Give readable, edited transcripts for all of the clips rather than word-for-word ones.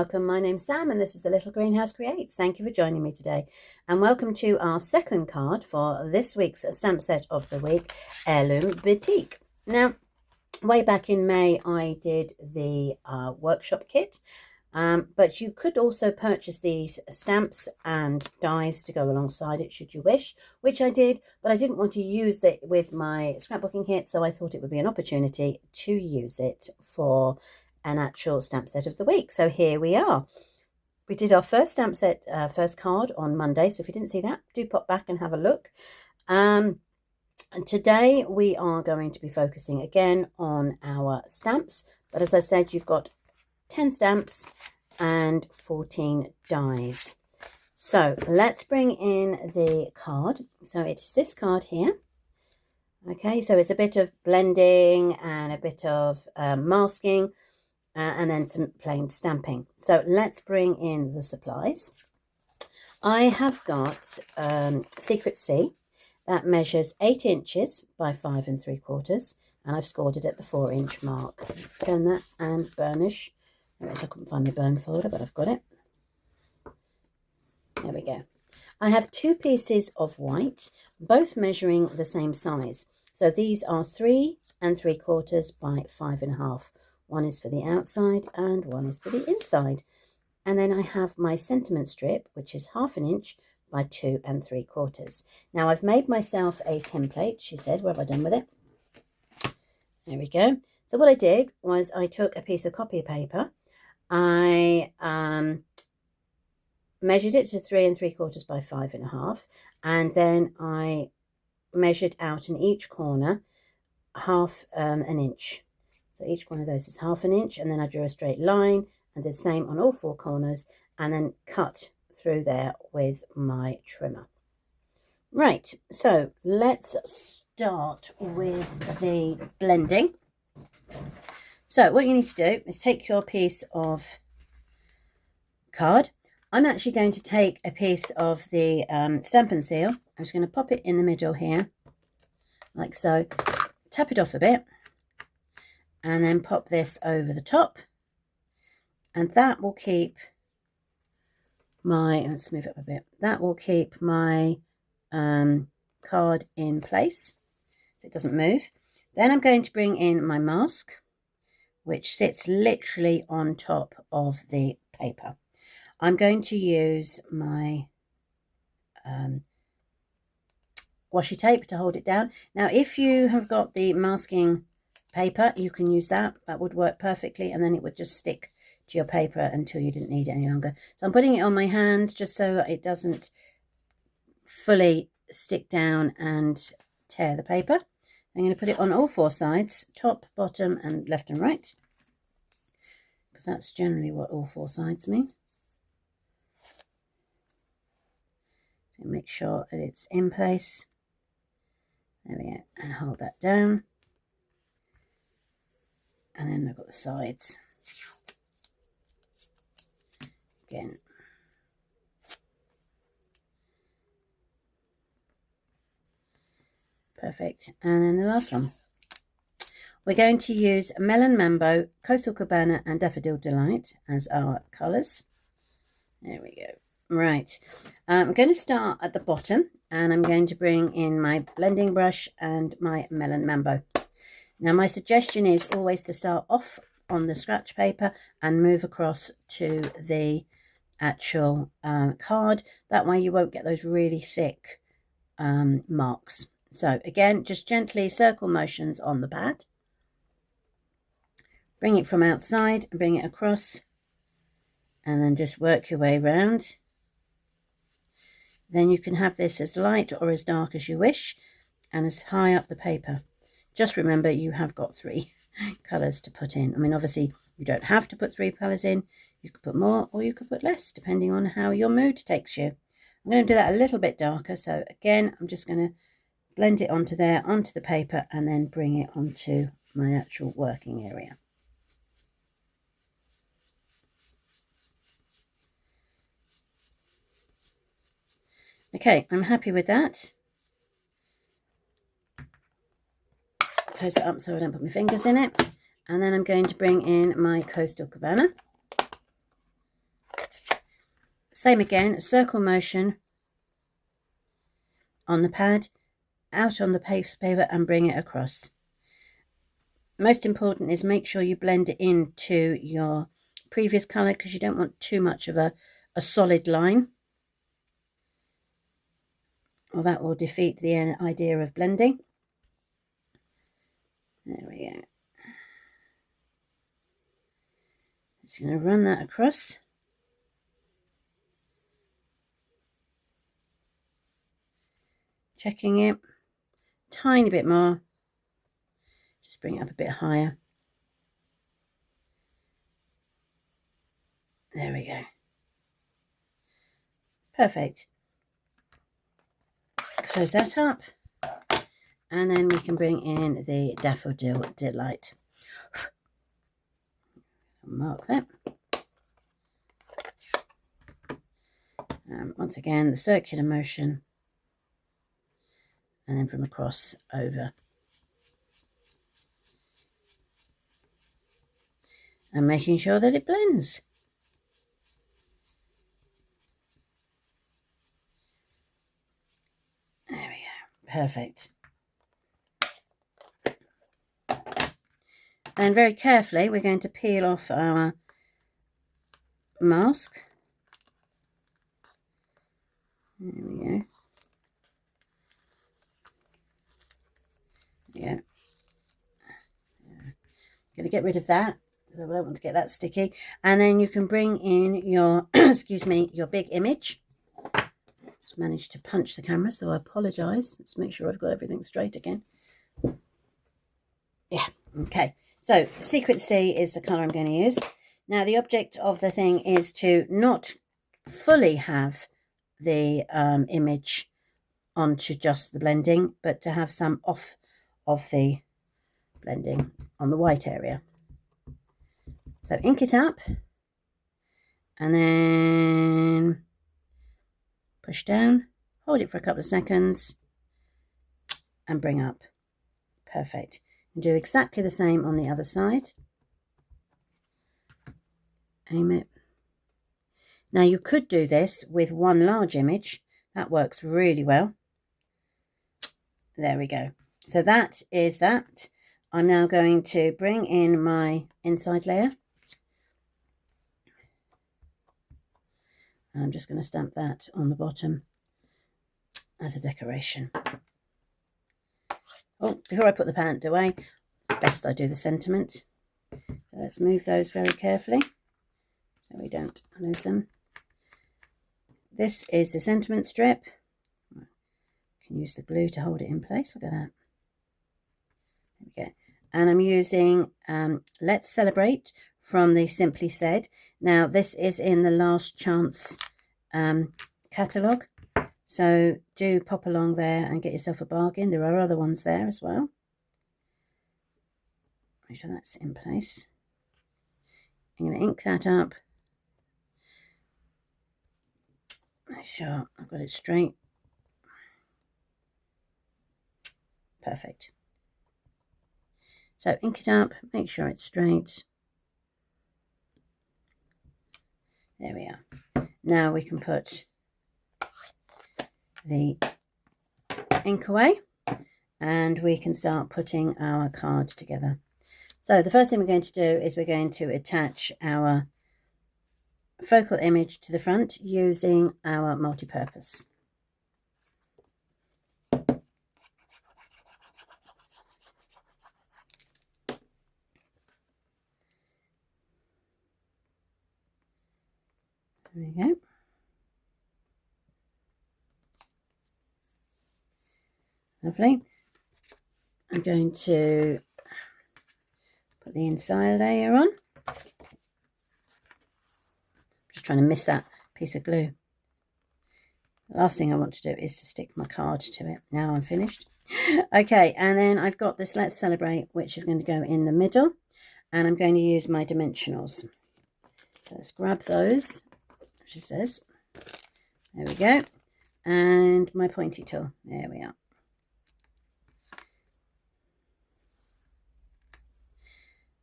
welcome. My name's Sam and this is the Little Greenhouse Creates. Thank you for joining me today. And welcome to our second card for this week's stamp set of the week, Heirloom Boutique. Now, way back in May, I did the workshop kit. But you could also purchase these stamps and dies to go alongside it should you wish, which I did, but I didn't want to use it with my scrapbooking kit, so I thought it would be an opportunity to use it for an actual stamp set of the week. So here we are. We did our first stamp set, first card on Monday, so if you didn't see that, do pop back and have a look. And today we are going to be focusing again on our stamps, but as I said, you've got 10 stamps and 14 dies. So let's bring in the card. So it's this card here. Okay, so it's a bit of blending and a bit of masking and then some plain stamping. So let's bring in the supplies. I have got Secret C that measures 8 inches by 5 3/4, and I've scored it at the 4-inch mark. Let's turn that and burnish. I couldn't find my burn folder, but I've got it. There we go. I have 2 pieces of white, both measuring the same size. So these are 3 3/4 by 5 1/2. One is for the outside and one is for the inside. And then I have my sentiment strip, which is 1/2 inch by 2 3/4. Now I've made myself a template. She said, what have I done with it? There we go. So what I did was I took a piece of copy paper. I measured it to 3 3/4 by 5 1/2, and then I measured out in each corner 1/2 an inch. So each one of those is 1/2 an inch, and then I drew a straight line and did the same on all 4 corners, and then cut through there with my trimmer. Right, so let's start with the blending. So what you need to do is take your piece of card. I'm actually going to take a piece of the Stampin' Seal. I'm just going to pop it in the middle here, like so. Tap it off a bit, and then pop this over the top. And that will keep my, let's move it up a bit. That will keep my card in place so it doesn't move. Then I'm going to bring in my mask, which sits literally on top of the paper. I'm going to use my washi tape to hold it down. Now, if you have got the masking paper, you can use that. That would work perfectly, and then it would just stick to your paper until you didn't need it any longer. So I'm putting it on my hand just so it doesn't fully stick down and tear the paper. I'm going to put it on all 4 sides, top, bottom, and left and right, because that's generally what all 4 sides mean. So make sure that it's in place. There we go, and hold that down. And then I've got the sides. Again. Perfect. And then the last one. We're going to use Melon Mambo, Coastal Cabana, and Daffodil Delight as our colours. There we go. Right. I'm going to start at the bottom, and I'm going to bring in my blending brush and my Melon Mambo. Now, my suggestion is always to start off on the scratch paper and move across to the actual card. That way you won't get those really thick marks. So again, just gently circle motions on the pad. Bring it from outside and bring it across, and then just work your way around. Then you can have this as light or as dark as you wish, and as high up the paper. Just remember, you have got 3 colours to put in. I mean, obviously, you don't have to put 3 colours in. You could put more or you could put less, depending on how your mood takes you. I'm going to do that a little bit darker. So again, I'm just going to blend it onto there, onto the paper, and then bring it onto my actual working area. Okay, I'm happy with that. Close it up so I don't put my fingers in it. And then I'm going to bring in my Coastal Cabana. Same again, circle motion on the pad, out on the paper and bring it across. Most important is make sure you blend it into your previous colour, because you don't want too much of a solid line, or that will defeat the idea of blending. There we go. Just going to run that across. Checking it. Tiny bit more. Just bring it up a bit higher. There we go. Perfect. Close that up. And then we can bring in the Daffodil Delight. Mark that. Once again, the circular motion. And then from across over. And making sure that it blends. There we go. Perfect. And very carefully, we're going to peel off our mask. There we go. Yeah. Going to get rid of that, because I don't want to get that sticky. And then you can bring in your, excuse me, your big image. Just managed to punch the camera, so I apologise. Let's make sure I've got everything straight again. Yeah, okay. So Secret C is the colour I'm going to use. Now the object of the thing is to not fully have the image onto just the blending, but to have some off of the blending on the white area. So ink it up and then push down, hold it for a couple of seconds and bring up. Perfect. And do exactly the same on the other side. Aim it. Now you could do this with one large image. That works really well. There we go. So that is that. I'm now going to bring in my inside layer. I'm just going to stamp that on the bottom as a decoration. Oh, before I put the paint away, best I do the sentiment. So let's move those very carefully so we don't lose them. This is the sentiment strip. I can use the glue to hold it in place. Look at that. There we go. And I'm using Let's Celebrate from the Simply Said. Now, this is in the Last Chance catalogue. So do pop along there and get yourself a bargain. There are other ones there as well. Make sure that's in place. I'm going to ink that up. Make sure I've got it straight. Perfect. So ink it up, make sure it's straight. There we are. Now we can put the ink away and we can start putting our card together. So the first thing we're going to do is we're going to attach our focal image to the front using our multi-purpose. There we go. Lovely. I'm going to put the inside layer on. Just trying to miss that piece of glue. The last thing I want to do is to stick my card to it. Now I'm finished. Okay, and then I've got this Let's Celebrate, which is going to go in the middle, and I'm going to use my dimensionals. So let's grab those, which it says. There we go. And my pointy tool. There we are.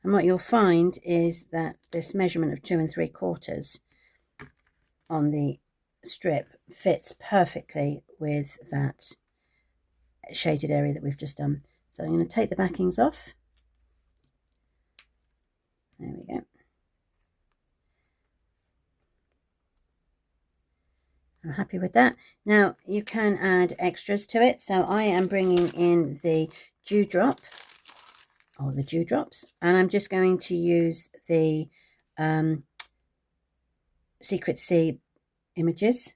And what you'll find is that this measurement of 2 3/4 on the strip fits perfectly with that shaded area that we've just done. So I'm going to take the backings off. There we go. I'm happy with that. Now you can add extras to it. So I am bringing in the dewdrop, or the dewdrops, and I'm just going to use the Secret Sea images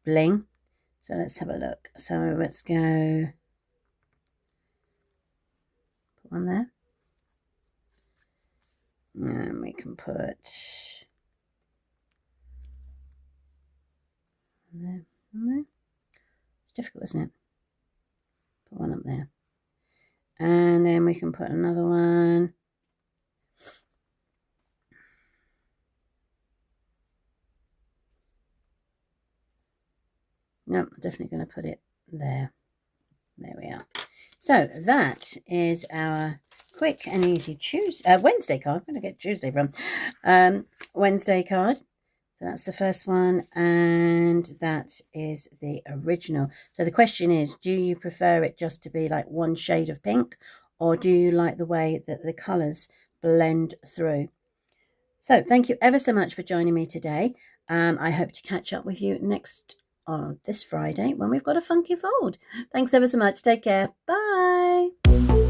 bling. So let's have a look. So let's go put one there, and we can put there, there. It's difficult, isn't it? Put one up there, and then we can put another one. No, I'm definitely going to put it there. There we are. So that is our quick and easy Wednesday card. I'm going to get Tuesday from Wednesday card. So that's the first one, and that is the original. So the question is, do you prefer it just to be like one shade of pink, or do you like the way that the colours blend through? So thank you ever so much for joining me today. I hope to catch up with you next on this Friday when we've got a funky fold. Thanks ever so much. Take care. Bye.